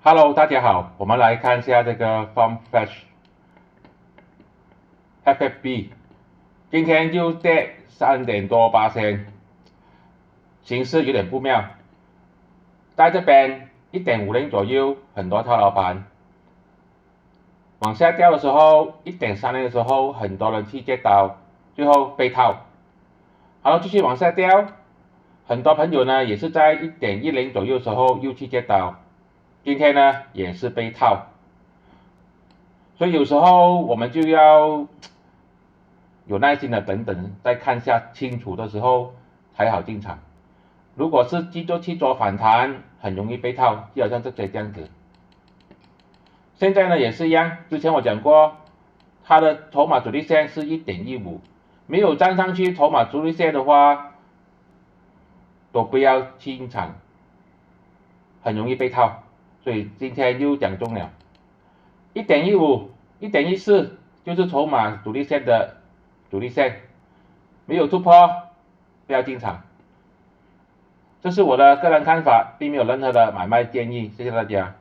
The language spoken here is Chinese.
Hello，大家好，我们来看一下这个 Farmfetch FFB，今天就跌3.多%，形势有点不妙。在这边1.50左右，很多套牢盘；往下掉的时候，1.30的时候，很多人去接刀，最后被套。好了，继续往下掉，很多朋友呢也是在1.10左右的时候又去接刀，今天呢也是被套。所以有时候我们就要有耐心的等等，再看下清楚的时候才好进场。如果是去做反弹，很容易被套，就好像这样子。现在呢也是一样，之前我讲过，它的筹码阻力线是1.15，没有站上去筹码阻力线的话，都不要进场，很容易被套。所以今天又讲中了，1.15、1.14就是筹码阻力线的阻力线，没有突破，不要进场。这是我的个人看法，并没有任何的买卖建议，谢谢大家。